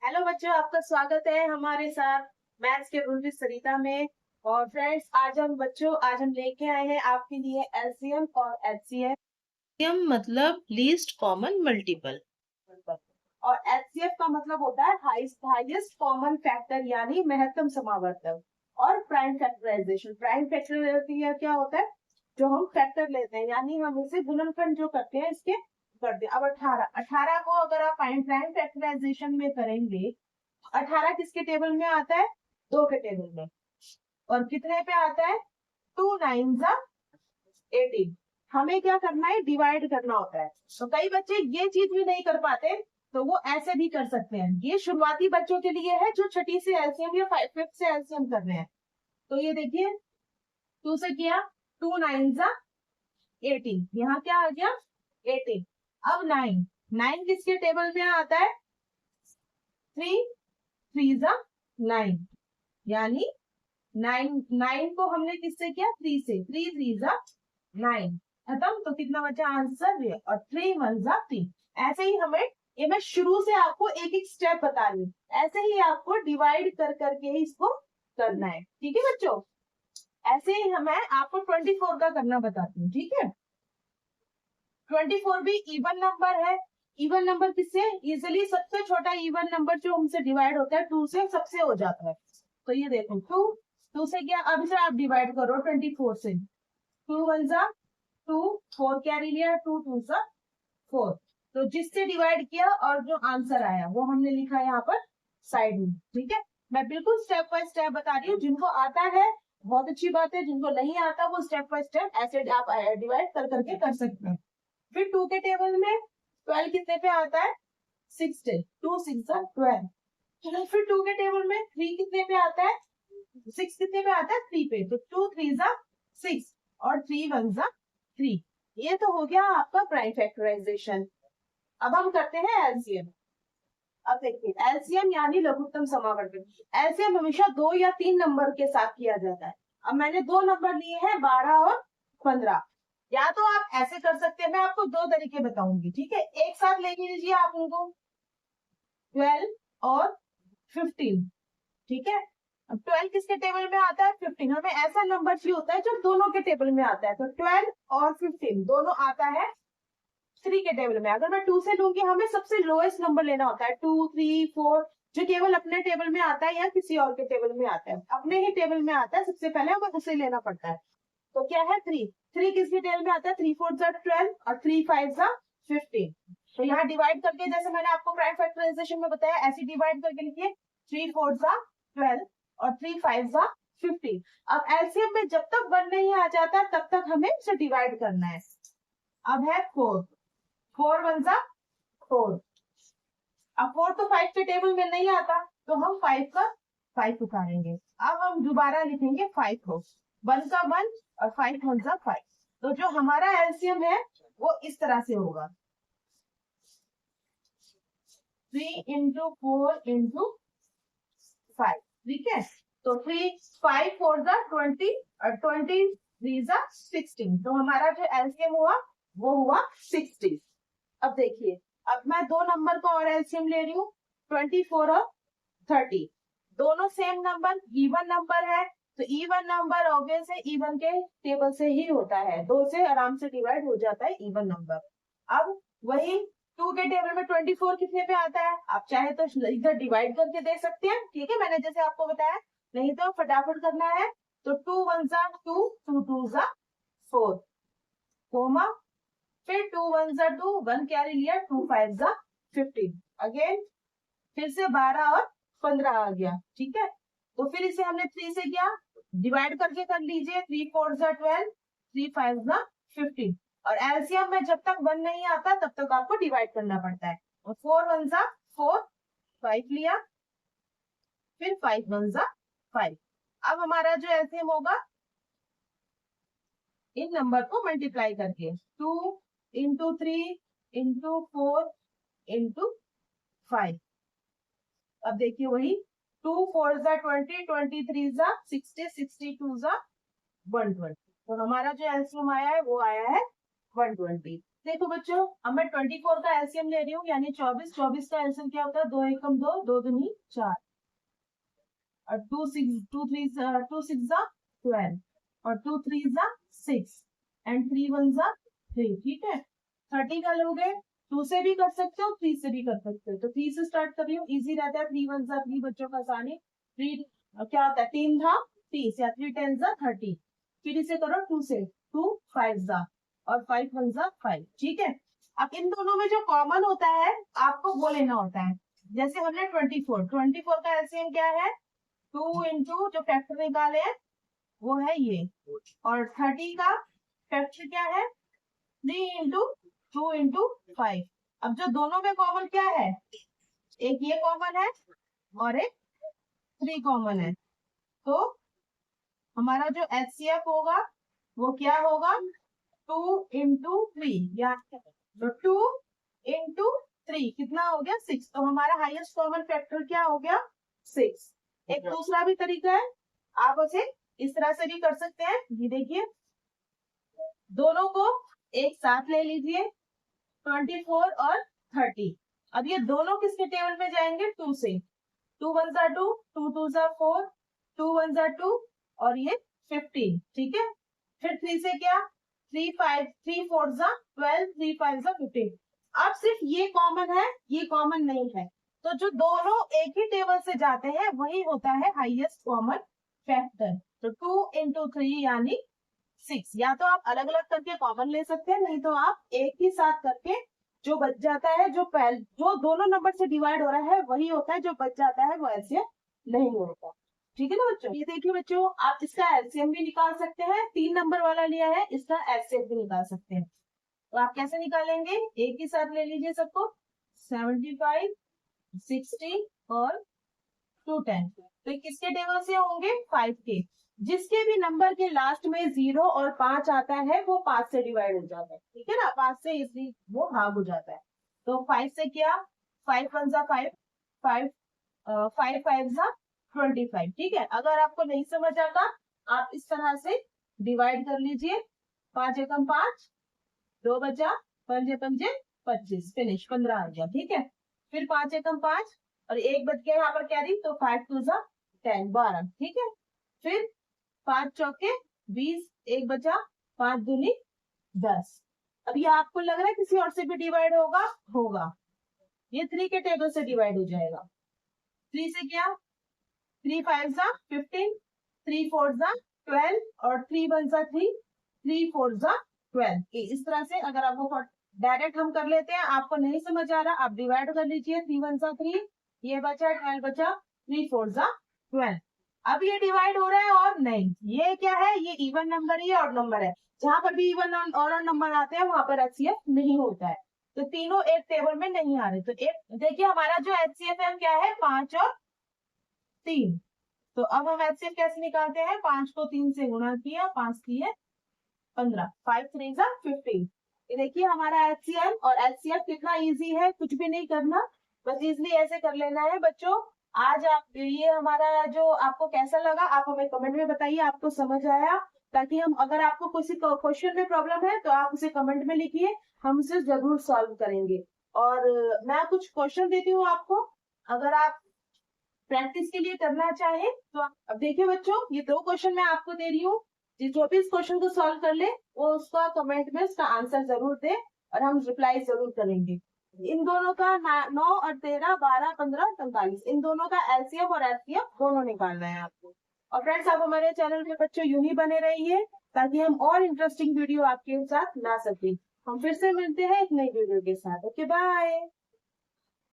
Hello बच्चों, आपका स्वागत है हमारे साथ मैथ्स के रूल विद सरिता में। और फ्रेंड्स, आज हम लेके आए हैं आपके लिए एलसीएम और एचसीएफ। एलसीएम मतलब लीस्ट कॉमन मल्टीपल और एचसीएफ का मतलब होता है हाईएस्ट कॉमन फैक्टर यानी महत्तम समावर्तक। और प्राइम फैक्टराइजेशन, प्राइम फैक्टराइजेशन क्या होता है? जो हम फैक्टर लेते हैं यानी हम इसे गुणनखंड जो करते हैं इसके करते हैं। अब 18 को अगर आप प्राइम फैक्टराइजेशन में करेंगे, 18 किसके टेबल में आता है? 2 के टेबल में। और कितने पे आता है? 2 9 जा 18। हमें क्या करना है? डिवाइड करना होता है। तो कई बच्चे ये चीज भी नहीं कर पाते, तो वो ऐसे भी कर सकते हैं। ये शुरुआती बच्चों के लिए है जो छठी से एलसीएम या फिफ्थ से एलसीएम कर रहे हैं। तो ये देखिए, 2 से किया, 2 9 जा 18, यहाँ क्या आ गया? 18। अब 9, 9 किसके टेबल में आता है? 3 3 जा 9, यानी 9 को हमने किससे किया? 3 से। 3 3 जा 9, खत्म। तो कितना बचा आंसर? ये। और 3 1 जा 3। ऐसे ही हमें, ये मैं शुरू से आपको एक एक स्टेप बता रही हूँ, ऐसे ही आपको डिवाइड कर करके ही इसको करना है। ठीक है बच्चों? ऐसे ही मैं आपको 24 का करना बताती हूँ। ठीक है? 24 भी इवन नंबर है। इवन नंबर किससे? इजिली सबसे छोटा इवन नंबर जो हमसे डिवाइड होता है 2 से, सबसे हो जाता है। तो ये देखो, 2 से क्या? अब इसे आप डिवाइड करो 24 से। 2 1 जा 2, 4 कैरी लिया, 2 2 जा 4। तो जिससे डिवाइड किया और जो आंसर आया वो हमने लिखा है यहाँ पर साइड में। ठीक है? मैं बिल्कुल स्टेप बाय स्टेप बता रही हूँ। जिनको आता है बहुत अच्छी बात है, जिनको नहीं आता वो स्टेप बाय स्टेप ऐसे आप डिवाइड कर करके कर सकते हैं। फिर 2 के टेबल में 12 कितने पे आता है? 16। 2 6 जा 12। फिर 2 के टेबल में 3 कितने पे आता है? 6 कितने पे आता है? 3 पे। तो 2 3 जा 6 और 3 1 जा 3। ये तो हो गया आपका प्राइम फैक्टराइजेशन। अब हम करते हैं एलसीएम। अब देखिए, एलसीएम यानी लघुत्तम समावर्तक। एलसीएम हमेशा 2 या 3 नंबर के साथ किया जाता है। अब मैंने 2 नंबर लिए हैं, 12 और 15। या तो आप ऐसे कर सकते हैं, मैं आपको 2 तरीके बताऊंगी। ठीक है? एक साथ ले लीजिए आप उनको, 12 और 15। ठीक है? अब 12 किसके टेबल में आता है? 15। हमें ऐसा नंबर चाहिए होता है जो दोनों के टेबल में आता है। तो 12 और 15 दोनों आता है 3 के टेबल में। अगर मैं 2 से लूंगी, हमें सबसे लोएस्ट नंबर लेना होता है, 2 3 4, जो केवल अपने टेबल में आता है या किसी और के टेबल में आता है। अपने ही टेबल में आता है सबसे पहले, हमें उसे लेना पड़ता है। तो क्या है? 3। 3 किसके टेबल में आता है? 3 4 जा 12 और 3 5 जा 15। तो यहाँ डिवाइड करके, जैसे मैंने आपको प्राइम फैक्टराइजेशन में बताया, ऐसे डिवाइड करके लिखिए, 3 4 जा 12 और 3 5 जा 15। अब एलसीएम में जब तक 1 नहीं आ जाता तब तक हमें इसे डिवाइड करना है। अब है 4, 4 1 जा 4। अब 4 तो 5 के टेबल में नहीं आता, तो हम 5 का 5 उतारेंगे। अब हम दोबारा लिखेंगे 5 को, 1 का 1 और 5 1 जा 5। तो जो हमारा एलसीएम है वो इस तरह से होगा, 3 इंटू 4 इंटू 5। ठीक है? तो 3 5 4 जा 20 और 20 3 जा 16। तो हमारा जो एलसीएम हुआ वो हुआ 60। अब देखिए, अब मैं 2 नंबर का और एलसीएम ले रही हूँ, 24 और 30। दोनों सेम नंबर, इवन नंबर है। तो इवन नंबर ऑब्वियस है, इवन के टेबल से ही होता है, 2 से आराम से डिवाइड हो जाता है इवन नंबर। अब वही 2 के टेबल में 24 कितने पे आता है? आप चाहे तो इधर डिवाइड करके दे सकते हैं। ठीक है? मैंने जैसे आपको बताया, नहीं तो फटाफट करना है। तो 2 1 जा 2, 2 2 जा 4, कोमा, फिर 2 1 जा 2, 1 कैरी लिया, 2 5 जा 15। अगेन फिर से 12 और 15 आ गया। ठीक है? तो फिर इसे हमने 3 से किया, डिवाइड करके कर लीजिए, 3 4 जा 12, 3 5 जा 15। और एलसीएम में जब तक 1 नहीं आता तब तक आपको डिवाइड करना पड़ता है। और 4 1 जा 4, 5 लिया, फिर 5 1 जा 5। अब हमारा जो एलसीएम होगा, इन नंबर को मल्टीप्लाई करके, 2 इंटू 3 इंटू 4 इंटू 5। अब देखिए वही, 2 4 जा 20, 23 जा 60, 62 जा 120। तो हमारा जो एलसीएम आया है वो आया है 120। देखो बच्चों, अब मैं 24 का एलसीएम ले रही हूँ, यानी 24। 24 का एलसीएम क्या होता है? 2 एकम 2, 2 दूनी 4, और 2 6 2 3 2 6 12, और 2 3 6, एंड 3 1 3। ठीक है, 30 का लोगे 2 से भी कर सकते हो, 3 से भी कर सकते हो। तो 3 से स्टार्ट कर रही हूँ, इजी रहता है। 3 1 3 बच्चों का आसानी। 3 क्या होता है? 3 था 30, या 3 10 30। फिर इसे करो 2 से, 2 5 और 5 1 5। ठीक है, अब इन दोनों में जो कॉमन होता है आपको वो लेना होता है। जैसे हमने 24 का एलसीएम क्या है? 2 इंटू जो फैक्टर निकाले हैं वो है ये, और 30 का फैक्टर क्या है? 3 इंटू 2 इंटू 5। अब जो दोनों में कॉमन क्या है? एक ये कॉमन है और एक 3 कॉमन है। तो हमारा जो एचसीएफ होगा वो क्या होगा? 2 इंटू 3, या तो 2 इंटू 3 कितना हो गया? 6। तो हमारा हाईएस्ट कॉमन फैक्टर क्या हो गया? 6। एक दूसरा भी तरीका है, आप उसे इस तरह से भी कर सकते हैं। ये देखिए, दोनों को एक साथ ले लीजिए, 24 और 30। अब ये दोनों किसके टेबल में जाएंगे? 2 से। 2 1 2, 2 2 4, 2 1 2, और ये 15। ठीक है, फिर 3 से क्या? 3 5 3 4 12, 3 5 15। अब सिर्फ ये कॉमन है, ये कॉमन नहीं है। तो जो दोनों एक ही टेबल से जाते हैं वही होता है हाईएस्ट कॉमन फैक्टर। तो 2 इंटू 3 यानी 6। या तो आप अलग अलग करके कॉमन ले सकते हैं, नहीं तो आप एक ही साथ करके जो बच जाता है, जो दोनों नंबर से डिवाइड हो रहा है वही होता है, जो बच जाता है वो एलसीएम नहीं होता। ठीक है ना बच्चों? ये देखिए बच्चों, आप इसका एलसीएम भी निकाल सकते हैं। 3 नंबर वाला लिया है, इसका एलसीएम भी निकाल सकते हैं। तो आप कैसे निकालेंगे? एक ही साथ ले लीजिए सबको, 75 60 और 210। तो ये किसके टेबल से होंगे? 5 के। जिसके भी नंबर के लास्ट में 0 और 5 आता है वो 5 से डिवाइड हो जाता है। ठीक है ना, 5 से इसी वो भाग हो जाता है। तो 5 से क्या? 5 1 5, 5 5 5 25। ठीक है, अगर आपको नहीं समझ आता आप इस तरह से डिवाइड कर लीजिए। 5 एकम 5, 2 बचा, 5 पंजे 25, फिनिश, 15 आ गया। ठीक है, फिर 5 एकम 5 और एक बच गया यहाँ पर कैरी, तो 5 2 10, 12। ठीक है, फिर 5 चौके 20, एक बचा, 5 दूनी 10। अब ये आपको लग रहा है किसी और से भी डिवाइड होगा? होगा, ये 3 के टेबल से डिवाइड हो जाएगा। 3 से क्या? 3 5 15, 3 4 12, और 3 1 3, 3 4 12। इस तरह से अगर आपको डायरेक्ट हम कर लेते हैं, आपको नहीं समझ आ रहा, आप डिवाइड कर लीजिए। 3 1 3, ये बचा 12 बचा, 3 4 12। अब ये डिवाइड हो रहा है और नहीं, ये क्या है? ये इवन नंबर ही ऑड नंबर है। जहां पर भी इवन और नंबर आते हैं वहां पर एचसीएफ नहीं होता है। तो तीनों एक टेबल में नहीं आ रहे। तो एक देखिए, हमारा जो एचसीएफ है क्या है? 5 और 3। तो अब हम एचसीएफ कैसे निकालते हैं? 5 को 3 से गुणा किया, 5 3 15, 5 3 15। ये देखिए हमारा एचसीएफ और एचसीएफ कितना इजी है, कुछ भी नहीं करना, बस इजिली ऐसे कर लेना है। बच्चों, आज आप ये हमारा जो आपको कैसा लगा आप हमें कमेंट में बताइए, आपको समझ आया? ताकि हम, अगर आपको किसी क्वेश्चन में प्रॉब्लम है तो आप उसे कमेंट में लिखिए, हम उसे जरूर सॉल्व करेंगे। और मैं कुछ क्वेश्चन देती हूँ आपको, अगर आप प्रैक्टिस के लिए करना चाहे तो अब देखिए बच्चों, ये 2 क्वेश्चन मैं आपको दे रही हूँ। जो भी इस क्वेश्चन को सॉल्व कर ले वो उसका कमेंट में उसका आंसर जरूर दे, और हम रिप्लाई जरूर करेंगे। इन दोनों का 9 और 13 12 15 45, इन दोनों का एलसीएम और एचसीएफ दोनों निकालना है आपको। और फ्रेंड्स, आप हमारे चैनल में बच्चों यूं ही बने रहिए ताकि हम और इंटरेस्टिंग वीडियो आपके साथ ला सके। हम फिर से मिलते हैं एक नई वीडियो के साथ। Okay, bye.